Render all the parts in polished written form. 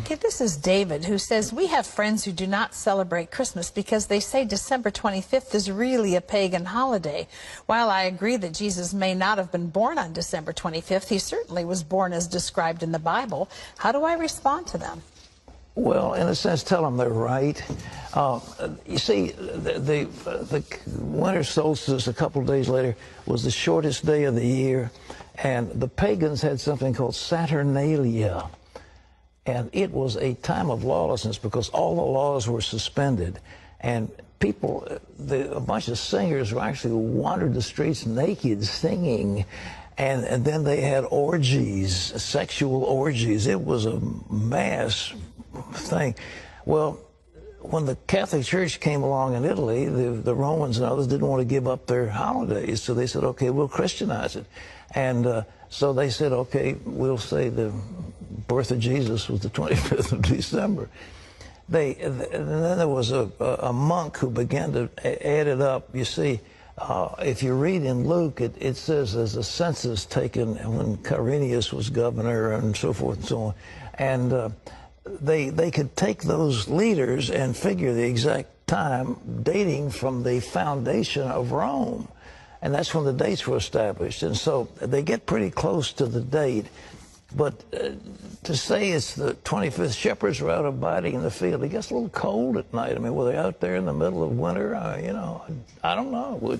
Okay, this is David, who says, we have friends who do not celebrate Christmas because they say December 25th is really a pagan holiday. While I agree that Jesus may not have been born on December 25th, he certainly was born as described in the Bible. How do I respond to them? Well, in a sense, tell them they're right. You see, the winter solstice a couple of days later was the shortest day of the year, and the pagans had something called Saturnalia. And it was a time of lawlessness because all the laws were suspended. And people, a bunch of singers actually wandered the streets naked singing. And then they had orgies, sexual orgies. It was a mass thing. Well, when the Catholic Church came along in Italy, the Romans and others didn't want to give up their holidays. So they said, okay, we'll Christianize it. And so they said, okay, we'll say the birth of Jesus was the 25th of December. And then there was a monk who began to add it up. You see, if you read in Luke, it says there's a census taken when Quirinius was governor and so forth and so on. And they could take those leaders and figure the exact time dating from the foundation of Rome. And that's when the dates were established. And so they get pretty close to the date. But to say it's the 25th, shepherds were out abiding in the field. It gets a little cold at night. I mean, were they out there in the middle of winter? You know, I don't know.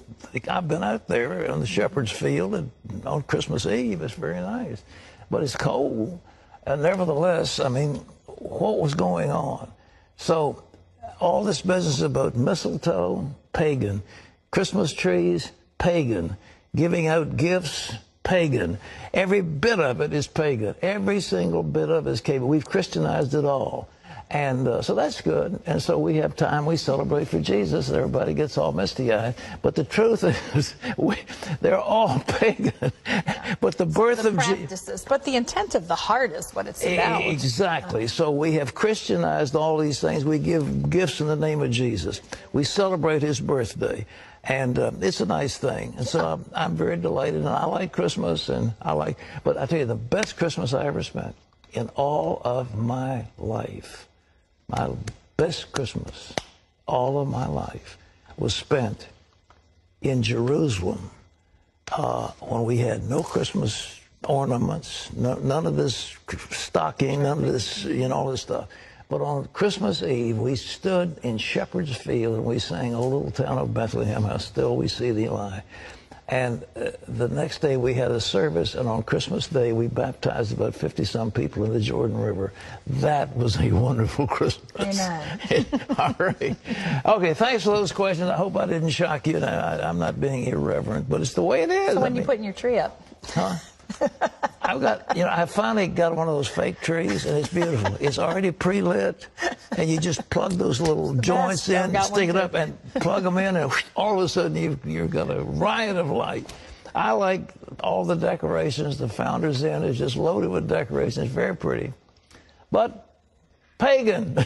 I've been out there on the shepherd's field on Christmas Eve. It's very nice. But it's cold. And nevertheless, I mean, what was going on? So all this business about mistletoe, pagan. Christmas trees, pagan. Giving out gifts, pagan. Every bit of it is pagan. Every single bit of it is pagan. We've Christianized it all. And so that's good. And so we have time. We celebrate for Jesus. Everybody gets all misty-eyed. But the truth is, they're all pagan. But the birth of Jesus. But the intent of the heart is what it's about. Exactly. So we have Christianized all these things. We give gifts in the name of Jesus. We celebrate his birthday. And it's a nice thing. And so I'm very delighted. And I like Christmas. But I tell you, the best Christmas I ever spent in all of my life, my best Christmas, all of my life, was spent in Jerusalem when we had no Christmas ornaments, none of this stocking, none of this, you know, all this stuff. But on Christmas Eve, we stood in Shepherd's Field and we sang, "O little town of Bethlehem, how still we see thee lie." And the next day we had a service, and on Christmas Day we baptized about 50-some people in the Jordan River. That was a wonderful Christmas. Amen. All right. Okay, thanks for those questions. I hope I didn't shock you. I'm not being irreverent, but it's the way it is. So when you putting your tree up? Huh? I finally got one of those fake trees, and it's beautiful. It's already pre-lit, and you just plug those little joints in, stick it up, and plug them in, and all of a sudden you've got a riot of light. I like all the decorations. The Founder's Inn is just loaded with decorations. It's very pretty, but pagan.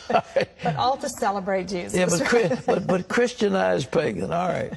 But all to celebrate Jesus. Yeah, but Christianized pagan. All right.